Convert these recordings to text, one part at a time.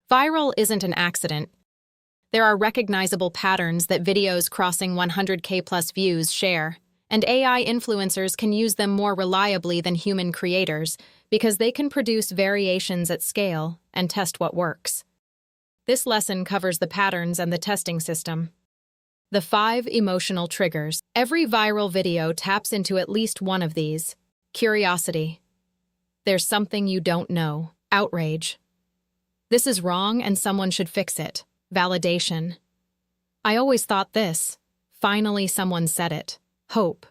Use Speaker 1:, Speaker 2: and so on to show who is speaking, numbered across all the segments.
Speaker 1: Viral isn't an accident. There are recognizable patterns that videos crossing 100K plus views share, and AI influencers can use them more reliably than human creators because they can produce variations at scale and test what works. This lesson covers the patterns and the testing system. The 5 emotional triggers. Every viral video taps into at least one of these. Curiosity. There's something you don't know. Outrage. This is wrong and someone should fix it. Validation. I always thought this. Finally, someone said it. Hope.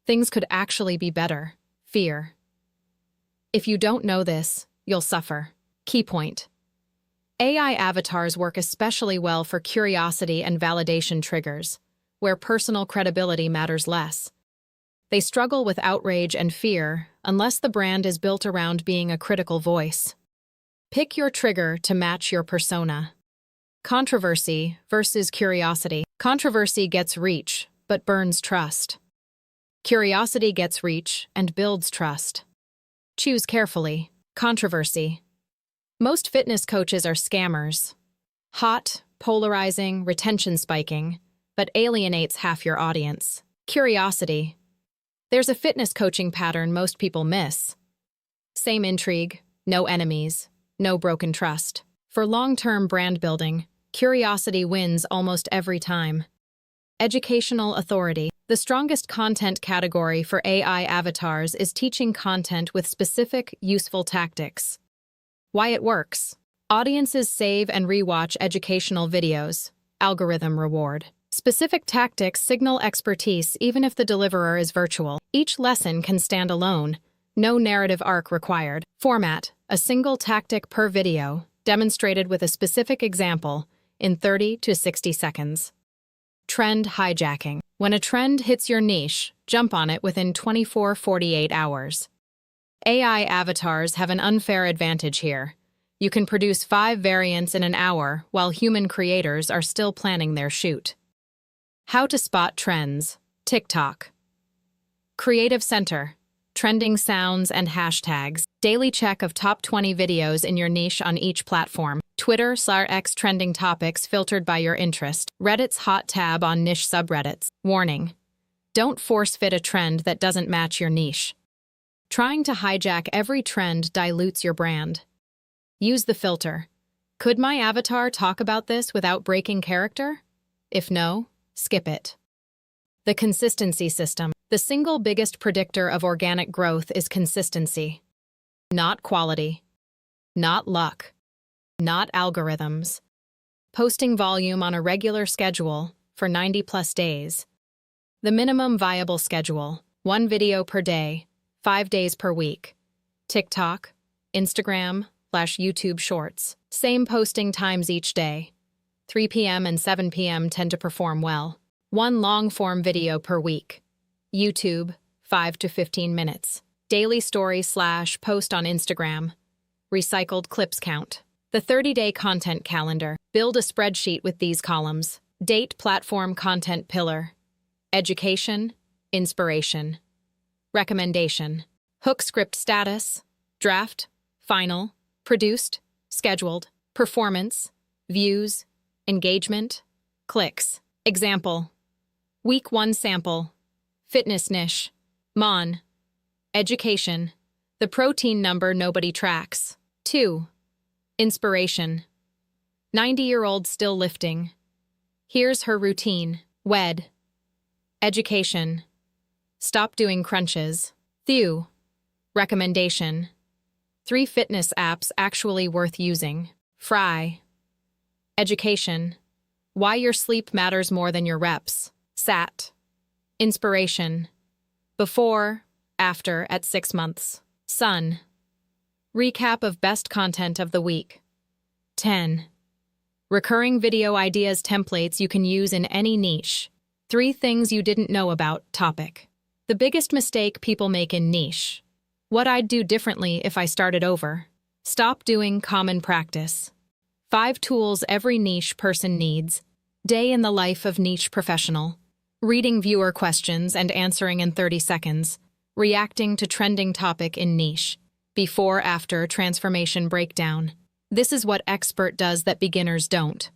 Speaker 1: Things could actually be better. Fear. If you don't know this, you'll suffer. Key point. AI avatars work especially well for curiosity and validation triggers, where personal credibility matters less. They struggle with outrage and fear unless the brand is built around being a critical voice. Pick your trigger to match your persona. Controversy versus curiosity. Controversy gets reach, but burns trust. Curiosity gets reach and builds trust. Choose carefully. Controversy. Most fitness coaches are scammers. Hot, polarizing, retention spiking, but alienates half your audience. Curiosity. There's a fitness coaching pattern most people miss. Same intrigue, no enemies, no broken trust. For long-term brand building, curiosity wins almost every time. Educational authority. The strongest content category for AI avatars is teaching content with specific, useful tactics. Why it works. Audiences save and rewatch educational videos. Algorithm reward. Specific tactics signal expertise even if the deliverer is virtual. Each lesson can stand alone. No narrative arc required. Format. A single tactic per video, demonstrated with a specific example in 30 to 60 seconds. Trend hijacking. When a trend hits your niche, jump on it within 24-48 hours. AI avatars have an unfair advantage here. You can produce 5 variants in an hour while human creators are still planning their shoot. How to spot trends. TikTok. Creative Center. Trending sounds and hashtags. Daily check of top 20 videos in your niche on each platform. Twitter/X trending topics filtered by your interest. Reddit's hot tab on niche subreddits. Warning. Don't force-fit a trend that doesn't match your niche. Trying to hijack every trend dilutes your brand. Use the filter. Could my avatar talk about this without breaking character? If no, skip it. The consistency system. The single biggest predictor of organic growth is consistency. Not quality. Not luck. Not algorithms. Posting volume on a regular schedule for 90+ days. The minimum viable schedule. 1 video per day. 5 days per week. TikTok, Instagram/YouTube Shorts. Same posting times each day. 3 p.m. and 7 p.m. tend to perform well. 1 long-form video per week. YouTube, 5 to 15 minutes. Daily story/post on Instagram. Recycled clips count. The 30-day content calendar. Build a spreadsheet with these columns. Date platform content pillar. Education, inspiration. Recommendation. Hook script status. Draft, final, produced, scheduled. Performance, views, engagement, clicks. Example. Week 1 sample. Fitness niche. Mon. Education. The protein number nobody tracks. 2. Inspiration. 90-year-old still lifting. Here's her routine. Wed. Education. Stop doing crunches. Thew. Recommendation. 3 fitness apps actually worth using. Fry. Education. Why your sleep matters more than your reps. Sat. Inspiration. Before, after at 6 months. Sun. Recap of best content of the week. 10. Recurring video ideas templates you can use in any niche. 3 things you didn't know about topic. The biggest mistake people make in niche. What I'd do differently if I started over. Stop doing common practice. 5 tools every niche person needs. Day in the life of niche professional. Reading viewer questions and answering in 30 seconds. Reacting to trending topic in niche. Before-after transformation breakdown. This is what expert does that beginners don't.